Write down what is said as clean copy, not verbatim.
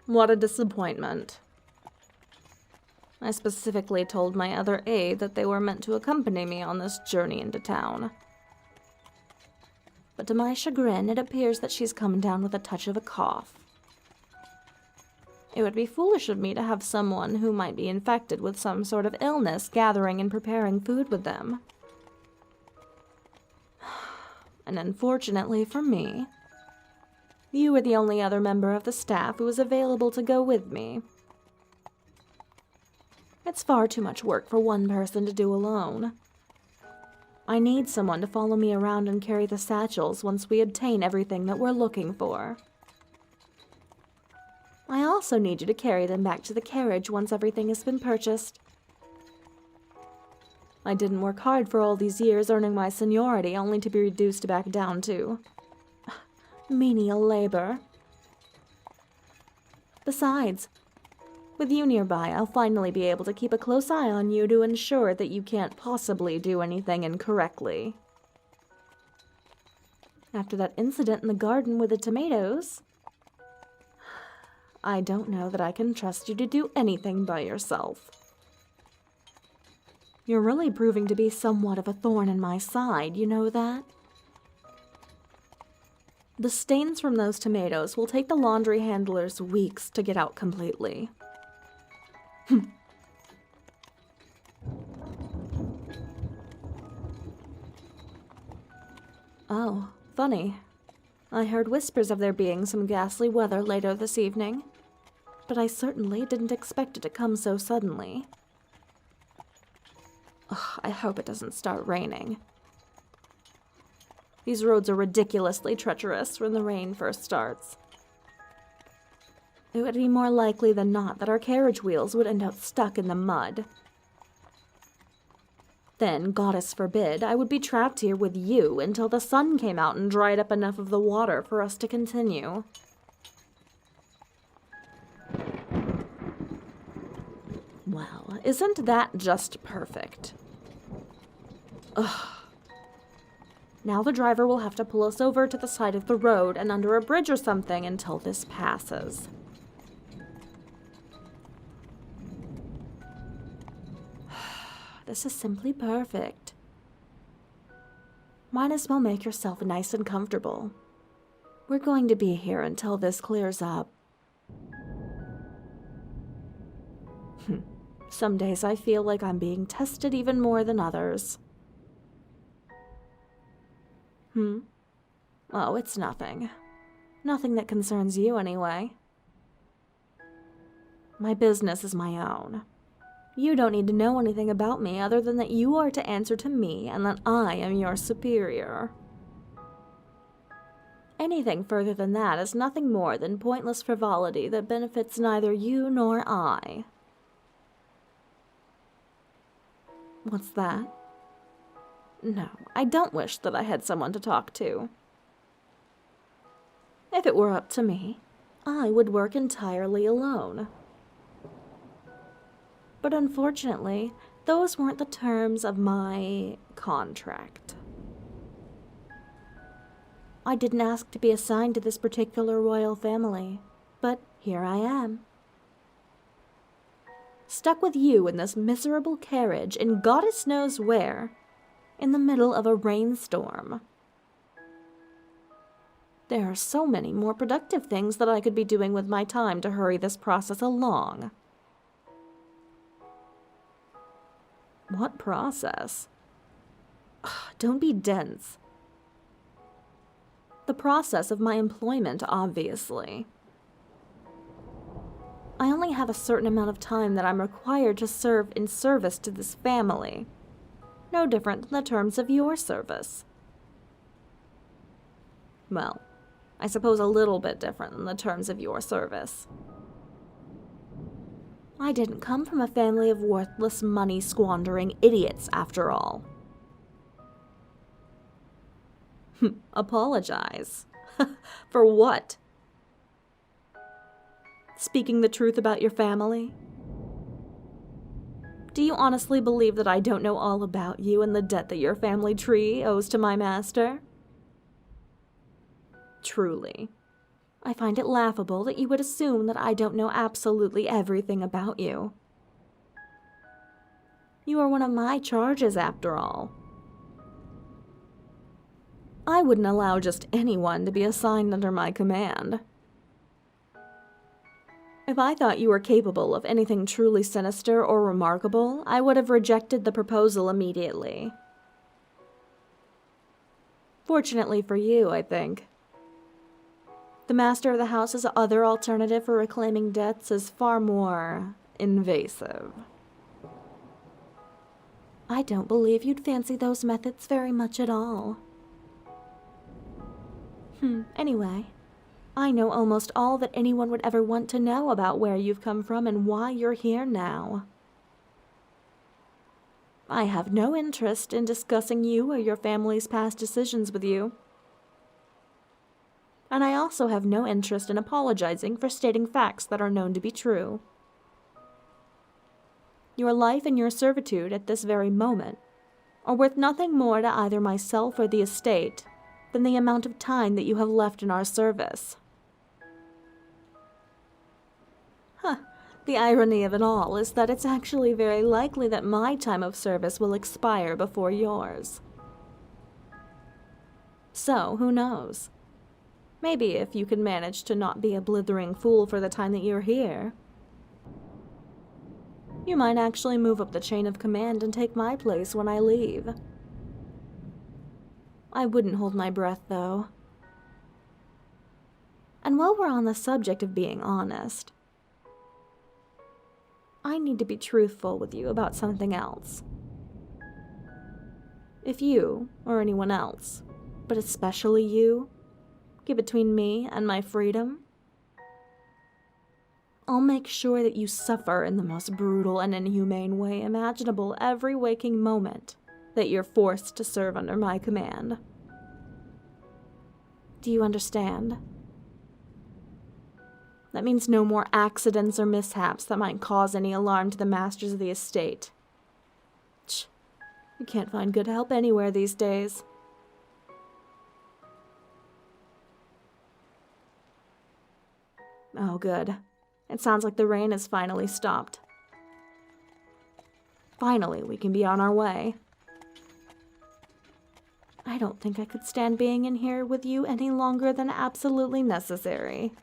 What a disappointment. I specifically told my other aide that they were meant to accompany me on this journey into town. But to my chagrin, it appears that she's come down with a touch of a cough. It would be foolish of me to have someone who might be infected with some sort of illness gathering and preparing food with them. And unfortunately for me, you were the only other member of the staff who was available to go with me. It's far too much work for one person to do alone. I need someone to follow me around and carry the satchels once we obtain everything that we're looking for. I also need you to carry them back to the carriage once everything has been purchased. I didn't work hard for all these years earning my seniority only to be reduced back down to menial labor. Besides, with you nearby, I'll finally be able to keep a close eye on you to ensure that you can't possibly do anything incorrectly. After that incident in the garden with the tomatoes, I don't know that I can trust you to do anything by yourself. You're really proving to be somewhat of a thorn in my side, you know that? The stains from those tomatoes will take the laundry handlers weeks to get out completely. Oh, funny. I heard whispers of there being some ghastly weather later this evening, but I certainly didn't expect it to come so suddenly. Ugh, I hope it doesn't start raining. These roads are ridiculously treacherous when the rain first starts. It would be more likely than not that our carriage wheels would end up stuck in the mud. Then, goddess forbid, I would be trapped here with you until the sun came out and dried up enough of the water for us to continue. Well, isn't that just perfect? Ugh. Now the driver will have to pull us over to the side of the road and under a bridge or something until this passes. This is simply perfect. Might as well make yourself nice and comfortable. We're going to be here until this clears up. Some days I feel like I'm being tested even more than others. Oh, it's nothing. Nothing that concerns you anyway. My business is my own. You don't need to know anything about me other than that you are to answer to me and that I am your superior. Anything further than that is nothing more than pointless frivolity that benefits neither you nor I. What's that? No, I don't wish that I had someone to talk to. If it were up to me, I would work entirely alone. But unfortunately, those weren't the terms of my contract. I didn't ask to be assigned to this particular royal family, but here I am. Stuck with you in this miserable carriage and goddess knows where, in the middle of a rainstorm. There are so many more productive things that I could be doing with my time to hurry this process along. What process? Don't be dense. The process of my employment, obviously. I only have a certain amount of time that I'm required to serve in service to this family. No different than the terms of your service. Well, I suppose a little bit different than the terms of your service. I didn't come from a family of worthless money-squandering idiots, after all. Apologize. For what? Speaking the truth about your family? Do you honestly believe that I don't know all about you and the debt that your family tree owes to my master? Truly. I find it laughable that you would assume that I don't know absolutely everything about you. You are one of my charges, after all. I wouldn't allow just anyone to be assigned under my command. If I thought you were capable of anything truly sinister or remarkable, I would have rejected the proposal immediately. Fortunately for you, I think. The master of the house's other alternative for reclaiming debts is far more invasive. I don't believe you'd fancy those methods very much at all. Anyway, I know almost all that anyone would ever want to know about where you've come from and why you're here now. I have no interest in discussing you or your family's past decisions with you. And I also have no interest in apologizing for stating facts that are known to be true. Your life and your servitude at this very moment are worth nothing more to either myself or the estate than the amount of time that you have left in our service. The irony of it all is that it's actually very likely that my time of service will expire before yours. So, who knows? Maybe if you can manage to not be a blithering fool for the time that you're here, you might actually move up the chain of command and take my place when I leave. I wouldn't hold my breath, though. And while we're on the subject of being honest, I need to be truthful with you about something else. If you, or anyone else, but especially you, get between me and my freedom, I'll make sure that you suffer in the most brutal and inhumane way imaginable every waking moment that you're forced to serve under my command. Do you understand? That means no more accidents or mishaps that might cause any alarm to the masters of the estate. You can't find good help anywhere these days. Oh, good. It sounds like the rain has finally stopped. Finally, we can be on our way. I don't think I could stand being in here with you any longer than absolutely necessary.